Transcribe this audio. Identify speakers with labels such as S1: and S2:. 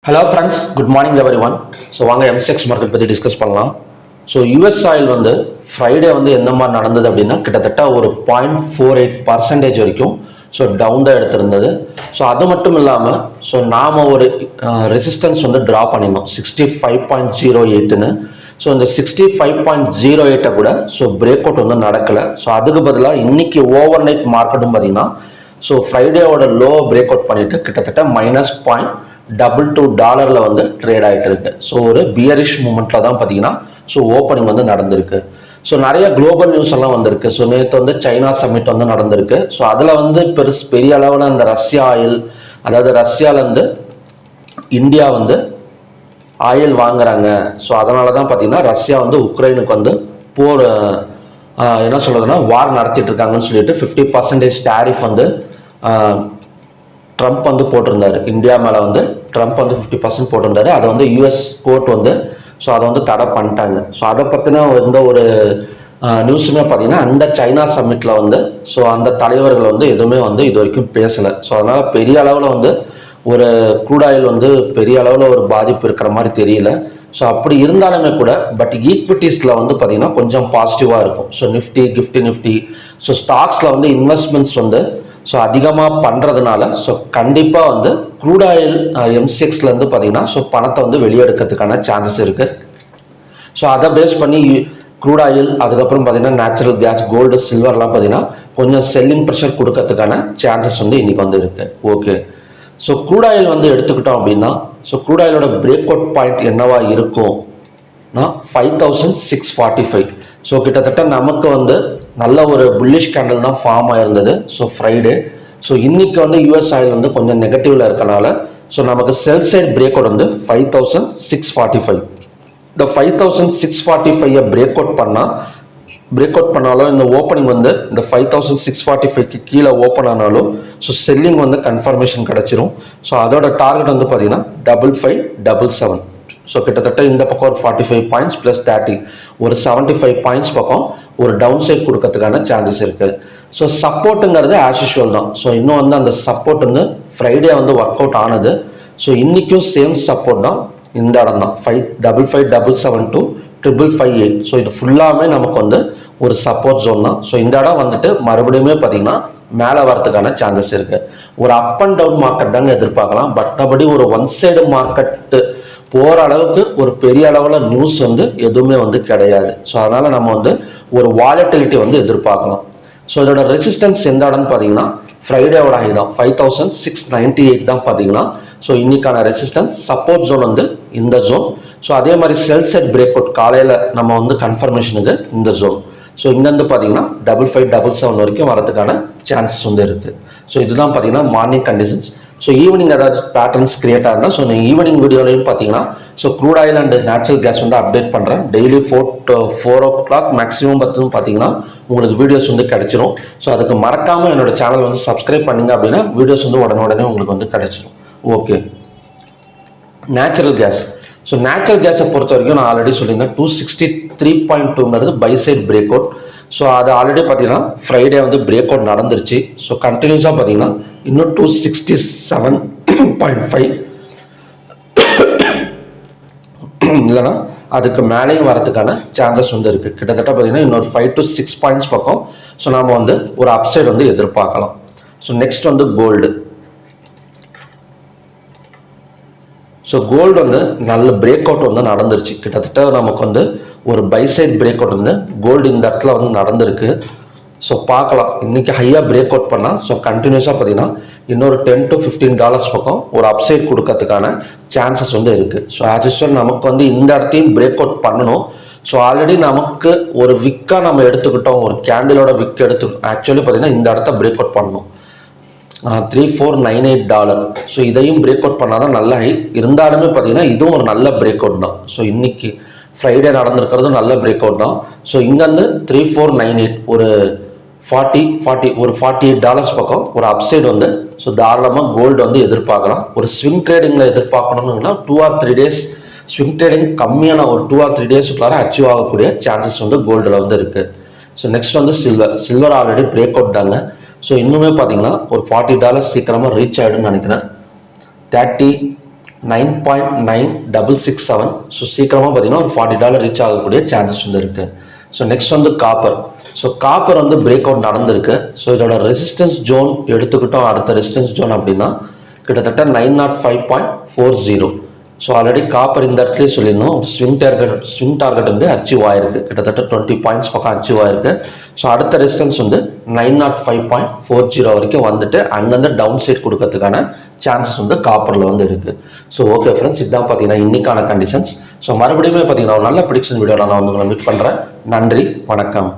S1: Hello friends, good morning everyone. So வாங்க MCX market பற்றி discuss பண்ணலாம். ஸோ யூஎஸ் ஆயில் வந்து ஃப்ரைடே வந்து எந்த மாதிரி நடந்தது அப்படின்னா கிட்டத்தட்ட ஒரு 0.48% வரைக்கும் ஸோ டவுன் தான் எடுத்திருந்தது. ஸோ அது மட்டும் இல்லாமல் ஸோ நாம் ஒரு ரெசிஸ்டன்ஸ் வந்து ட்ரா பண்ணியிருந்தோம் 65.08ன்னு. ஸோ இந்த 65.08 கூட ஸோ பிரேக் அவுட் வந்து நடக்கலை. ஸோ அதுக்கு பதிலாக இன்னைக்கு ஓவர் நைட் மார்க்கெட்டும் பார்த்தீங்கன்னா ஸோ ஃப்ரைடேவோட லோ பிரேக் அவுட் பண்ணிட்டு கிட்டத்தட்ட -$0.22 வந்து ட்ரேட் ஆகிட்டு இருக்கு. ஸோ ஒரு பியரிஷ் மூமெண்ட்ல தான் பார்த்தீங்கன்னா ஸோ ஓப்பனிங் வந்து நடந்திருக்கு. ஸோ நிறைய குளோபல் நியூஸ் எல்லாம் வந்திருக்கு. ஸோ நேற்று வந்து சைனா சம்மிட் வந்து நடந்திருக்கு. ஸோ அதில் வந்து பெரிய அளவில் அந்த ரஷ்யா ஆயில், அதாவது ரஷ்யாவிலேருந்து இந்தியா வந்து ஆயில் வாங்குறாங்க. ஸோ அதனால தான் பார்த்தீங்கன்னா ரஷ்யா வந்து உக்ரைனுக்கு வந்து போர் என்ன சொல்றதுன்னா வார் நடத்திட்டு இருக்காங்கன்னு சொல்லிட்டு 50% டேரிஃப் வந்து ட்ரம்ப் வந்து போட்டிருந்தாரு. இந்தியா மேலே வந்து ட்ரம்ப் வந்து 50% போட்டிருந்தாரு. அதை வந்து யூஎஸ் கோர்ட் வந்து ஸோ அதை வந்து தடை பண்ணிட்டாங்க. ஸோ அதை பற்றின எந்த ஒரு நியூஸுமே பார்த்தீங்கன்னா அந்த சைனா சம்மிட்டில் வந்து ஸோ அந்த தலைவர்கள் வந்து எதுவுமே வந்து இது வரைக்கும் பேசலை. ஸோ அதனால் பெரிய அளவில் வந்து ஒரு க்ரூட் ஆயில் வந்து பெரிய அளவில் ஒரு பாதிப்பு இருக்கிற மாதிரி தெரியல. ஸோ அப்படி இருந்தாலுமே கூட பட் ஈக்விட்டிஸில் வந்து பார்த்தீங்கன்னா கொஞ்சம் பாசிட்டிவாக இருக்கும். ஸோ நிஃப்டி ஸோ ஸ்டாக்ஸில் வந்து இன்வெஸ்ட்மெண்ட்ஸ் வந்து ஸோ அதிகமாக பண்ணுறதுனால ஸோ கண்டிப்பாக வந்து க்ரூட் ஆயில் எம்சிஎக்ஸ்லேருந்து பார்த்தீங்கன்னா ஸோ பணத்தை வந்து வெளியெடுக்கிறதுக்கான சான்சஸ் இருக்குது. ஸோ அதை பேஸ் பண்ணி க்ரூட் ஆயில், அதுக்கப்புறம் பார்த்தீங்கன்னா நேச்சுரல் கேஸ், கோல்டு, சில்வர்லாம் பார்த்தீங்கன்னா கொஞ்சம் செல்லிங் ப்ரெஷர் கொடுக்கறதுக்கான சான்சஸ் வந்து இன்றைக்கி வந்து இருக்குது. ஓகே, ஸோ க்ரூட் ஆயில் வந்து எடுத்துக்கிட்டோம் அப்படின்னா ஸோ க்ரூட் ஆயிலோட பிரேக் அவுட் பாயிண்ட் என்னவா இருக்கும்னா 5645. ஸோ கிட்டத்தட்ட நமக்கு வந்து நல்ல ஒரு புல்லிஷ் கேண்டில் தான் ஃபார்ம் ஆயிருந்தது ஸோ ஃப்ரைடே. ஸோ இன்னைக்கு வந்து யூஎஸ் ஆயில் வந்து கொஞ்சம் நெகட்டிவ்ல இருக்கனால ஸோ நமக்கு செல் சைட் பிரேக் அவுட் வந்து 5645. இந்த 5645 பிரேக் அவுட் பண்ணாலும் இந்த ஓப்பனிங் வந்து இந்த 5645க்கு கீழே ஓப்பன் ஆனாலும் ஸோ செல்லிங் வந்து கன்ஃபர்மேஷன் கிடைச்சிரும். ஸோ அதோட டார்கெட் வந்து பார்த்தீங்கன்னா 5577. ஸோ கிட்டத்தட்ட இந்த பக்கம் ஒரு 45 பாயிண்ட்ஸ் ப்ளஸ் 30 ஒரு 75 பாயிண்ட்ஸ் பக்கம் ஒரு டவுன் சைட் கொடுக்கறதுக்கான சான்சஸ் இருக்கு. ஸோ சப்போர்ட்டுங்கிறது ஆஸ் யூஷுவல் தான். ஸோ இன்னும் வந்து அந்த சப்போர்ட் வந்து ஃப்ரைடே வந்து ஒர்க் அவுட் ஆனது. ஸோ இன்னைக்கும் சேம் சப்போர்ட் தான், இந்த இடம் தான் 5557 to 5558. ஸோ இது ஃபுல்லாமே நமக்கு வந்து ஒரு சப்போர்ட் ஜோன் தான். ஸோ இந்த இடம் வந்துட்டு மறுபடியுமே பார்த்தீங்கன்னா மேலே வரதுக்கான சான்சஸ் இருக்கு. ஒரு அப் அண்ட் டவுன் மார்க்கெட் தாங்க எதிர்பார்க்கலாம். பட் அப்படி ஒரு ஒன் சைடு மார்க்கெட்டு போகிற அளவுக்கு ஒரு பெரிய அளவில் நியூஸ் வந்து எதுவுமே வந்து கிடையாது. ஸோ அதனால நம்ம வந்து ஒரு வாலட்டிலிட்டி வந்து எதிர்பார்க்கலாம். ஸோ இதோட ரெசிஸ்டன்ஸ் எந்த இடம்னு பார்த்தீங்கன்னா ஃப்ரைடேவோட ஹை தான் 5698 தான் பார்த்தீங்கன்னா ஸோ இன்னைக்கான ரெசிஸ்டன்ஸ். சப்போர்ட் ஜோன் வந்து இந்த ஜோன். ஸோ அதே மாதிரி செல் செட் பிரேக் அவுட் காலையில் நம்ம வந்து கன்ஃபர்மேஷனுக்கு இந்த ஜோன். ஸோ இங்கேருந்து பார்த்தீங்கன்னா 5577 வரைக்கும் வரதுக்கான சான்சஸ் வந்து இருக்குது. ஸோ இதுதான் பார்த்தீங்கன்னா மார்னிங் கண்டிஷன்ஸ். ஸோ ஈவினிங் ஏதாவது பேட்டர்ன்ஸ் கிரியேட் ஆகுனா ஸோ நீங்கள் ஈவினிங் வீடியோலையும் பார்த்தீங்கன்னா so crude oil and natural gas வந்து அப்டேட் பண்ணுறேன். டெய்லி 4 o'clock மேக்ஸிமம் பார்த்தீங்கன்னா உங்களுக்கு வீடியோஸ் வந்து கிடைச்சிரும். ஸோ அதுக்கு மறக்காமல் என்னோட சேனல் வந்து சப்ஸ்கிரைப் பண்ணிங்க அப்படின்னா வீடியோஸ் வந்து உடனே உங்களுக்கு வந்து கிடைச்சிரும். Okay, natural gas. So natural கேஸை பொறுத்த வரைக்கும் நான் ஆல்ரெடி சொல்லியிருந்தேன் 263.2ங்கிறது buy side break out. So அது ஆல்ரெடி பார்த்தீங்கன்னா ஃப்ரைடே வந்து பிரேக் அவுட் நடந்துருச்சு. ஸோ கண்டினியூஸாக பார்த்தீங்கன்னா இன்னும் 267.5 இல்லைன்னா அதுக்கு மேலேயும் வரதுக்கான சான்சஸ் வந்து இருக்குது. கிட்டத்தட்ட பார்த்தீங்கன்னா இன்னொரு 5 to 6 பாயிண்ட்ஸ் பக்கம் ஸோ நம்ம வந்து ஒரு அப்சைட் வந்து எதிர்பார்க்கலாம். ஸோ நெக்ஸ்ட் வந்து கோல்டு. ஸோ கோல்டு வந்து நல்ல பிரேக் அவுட் வந்து நடந்துருச்சு. கிட்டத்தட்ட நமக்கு வந்து ஒரு பை சைட் பிரேக் அவுட் வந்து கோல்டு இந்த இடத்துல வந்து நடந்திருக்கு. ஸோ பார்க்கலாம் இன்னைக்கு ஹையாக பிரேக் அவுட் பண்ணால் ஸோ கண்டினியூஸாக பார்த்தீங்கன்னா இன்னொரு $10 to $15 பக்கம் ஒரு அப்சைட் கொடுக்கறதுக்கான சான்சஸ் வந்து இருக்குது. ஸோ ஆஸ் யூஸ்வல் நமக்கு வந்து இந்த இடத்தையும் பிரேக் அவுட் பண்ணணும். ஸோ ஆல்ரெடி நமக்கு ஒரு விக்காக நம்ம எடுத்துக்கிட்டோம், ஒரு கேண்டிலோட விக் எடுத்துக்கிட்டோம். ஆக்சுவலி பார்த்தீங்கன்னா இந்த இடத்த பிரேக் அவுட் பண்ணணும் $3498. ஸோ இதையும் பிரேக் அவுட் பண்ணால் தான் நல்ல ஹை. இருந்தாலுமே பார்த்தீங்கன்னா இதுவும் ஒரு நல்ல பிரேக் அவுட் தான். ஸோ இன்னைக்கு ஃப்ரைடே நடந்திருக்கிறதும் நல்ல பிரேக் அவுட் தான். ஸோ இங்கேருந்து 3498 ஒரு 40 ஒரு $48 பக்கம் ஒரு அப்சைடு வந்து ஸோ தாராளமாக கோல்டு வந்து எதிர்பார்க்கலாம். ஒரு ஸ்விங் ட்ரேடிங்கில் எதிர்பார்க்கணும்னா 2 or 3 days ஸ்விங் ட்ரேடிங் கம்மியான ஒரு 2 or 3 daysக்குள்ளார அச்சீவ் ஆகக்கூடிய சான்சஸ் வந்து கோல்டில் வந்து இருக்குது. ஸோ நெக்ஸ்ட் வந்து சில்வர் ஆல்ரெடி பிரேக் அவுட் தாங்க. ஸோ இன்னுமே பார்த்தீங்கன்னா ஒரு $40 சீக்கிரமாக ரீச் ஆகிடும்னு நினைக்கிறேன். 30 9.9667. ஸோ சீக்கிரமாக பார்த்தீங்கன்னா ஒரு $40 ரீச் ஆகக்கூடிய சான்சஸ் வந்து இருக்குது. ஸோ நெக்ஸ்ட் வந்து காப்பர். ஸோ காப்பர் வந்து பிரேக் அவுட் நடந்திருக்கு. ஸோ இதோட ரெசிஸ்டன்ஸ் ஜோன் எடுத்துக்கிட்டோம். அடுத்த ரெசிஸ்டன்ஸ் ஜோன் அப்படின்னா கிட்டத்தட்ட 905.40. ஸோ ஆல்ரெடி காப்பர் இந்த இடத்துல சொல்லியிருந்தோம், ஒரு ஸ்விங் டார்கெட் வந்து அச்சீவ் ஆயிருக்கு. கிட்டத்தட்ட 20 பாயிண்ட்ஸ் பக்கம் அச்சீவ் ஆயிருக்கு. ஸோ அடுத்த ரெசிஸ்டன்ஸ் வந்து 905.40 வரைக்கும் வந்துட்டு அங்கேருந்து டவுன் சைட் கொடுக்கறதுக்கான சான்சஸ் வந்து காப்பரில் வந்து இருக்குது. ஸோ ஓகே ஃப்ரெண்ட்ஸ், இதுதான் பார்த்தீங்கன்னா இன்னைக்கான கண்டிஷன்ஸ். ஸோ மறுபடியும் பார்த்தீங்கன்னா ஒரு நல்ல ப்ரிடிக்ஷன் வீடியோவில் நான் வந்து உங்களை மீட் பண்ணுறேன். நன்றி, வணக்கம்.